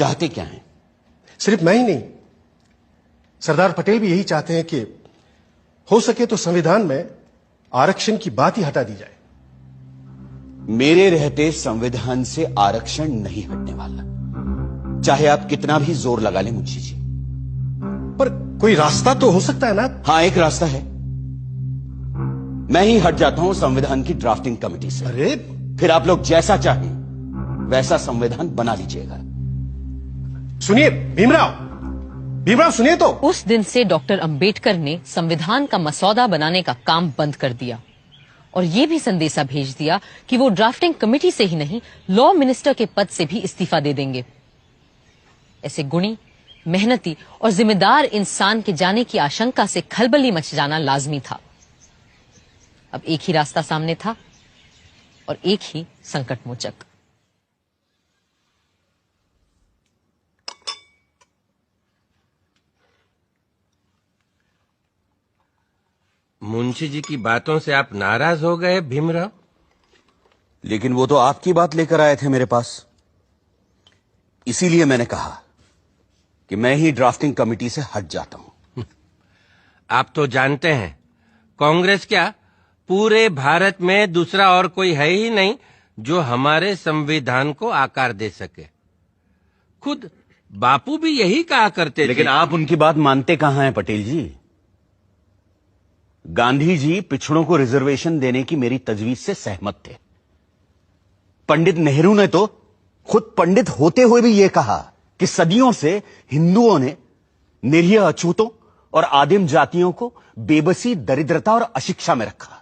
चाहते क्या हैं? सिर्फ मैं ही नहीं, सरदार पटेल भी यही चाहते हैं कि हो सके तो संविधान में आरक्षण की बात ही हटा दी जाए। मेरे रहते संविधान से आरक्षण नहीं हटने वाला, चाहे आप कितना भी जोर लगा लें मुंशी जी। पर कोई रास्ता तो हो सकता है ना? हां, एक रास्ता है। मैं ही हट जाता हूं संविधान की ड्राफ्टिंग कमेटी से। अरे फिर आप लोग जैसा चाहें वैसा संविधान बना लीजिएगा। सुनिए भीमराव, भीमराव सुनिए तो। उस दिन से डॉक्टर अंबेडकर ने संविधान का मसौदा बनाने का काम बंद कर दिया और ये भी संदेशा भेज दिया कि वो ड्राफ्टिंग कमेटी से ही नहीं, लॉ मिनिस्टर के पद से भी इस्तीफा दे देंगे। ऐसे गुणी, मेहनती और जिम्मेदार इंसान के जाने की आशंका से खलबली मच जाना लाजमी था। अब एक ही रास्ता सामने था और एक ही संकट मोचक। मुंशी जी की बातों से आप नाराज हो गए भीमराव? लेकिन वो तो आपकी बात लेकर आए थे मेरे पास, इसीलिए मैंने कहा कि मैं ही ड्राफ्टिंग कमेटी से हट जाता हूं। आप तो जानते हैं, कांग्रेस क्या पूरे भारत में दूसरा और कोई है ही नहीं जो हमारे संविधान को आकार दे सके। खुद बापू भी यही कहा करते थे। लेकिन आप उनकी बात मानते कहां हैं पटेल जी? गांधी जी पिछड़ों को रिजर्वेशन देने की मेरी तजवीज से सहमत थे। पंडित नेहरू ने तो खुद पंडित होते हुए भी यह कहा कि सदियों से हिंदुओं ने निरीह अछूतों और आदिम जातियों को बेबसी, दरिद्रता और अशिक्षा में रखा।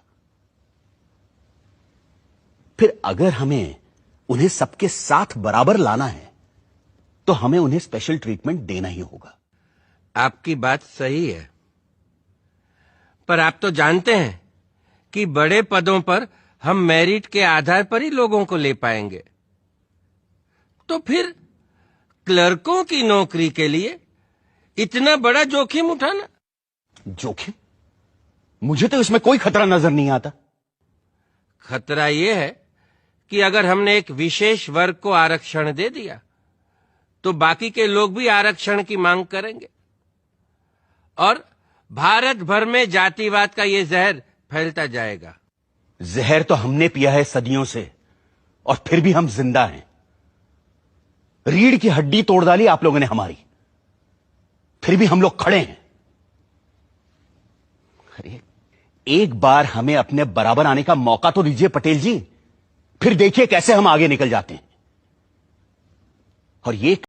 फिर अगर हमें उन्हें सबके साथ बराबर लाना है तो हमें उन्हें स्पेशल ट्रीटमेंट देना ही होगा। आपकी बात सही है, पर आप तो जानते हैं कि बड़े पदों पर हम मेरिट के आधार पर ही लोगों को ले पाएंगे। तो फिर क्लर्कों की नौकरी के लिए इतना बड़ा जोखिम उठाना? जोखिम? मुझे तो इसमें कोई खतरा नजर नहीं आता। खतरा यह है कि अगर हमने एक विशेष वर्ग को आरक्षण दे दिया तो बाकी के लोग भी आरक्षण की मांग करेंगे और भारत भर में जातिवाद का ये जहर फैलता जाएगा। जहर तो हमने पिया है सदियों से और फिर भी हम जिंदा हैं। रीढ़ की हड्डी तोड़ डाली आप लोगों ने हमारी, फिर भी हम लोग खड़े हैं। अरे एक बार हमें अपने बराबर आने का मौका तो दीजिए पटेल जी, फिर देखिए कैसे हम आगे निकल जाते हैं। और ये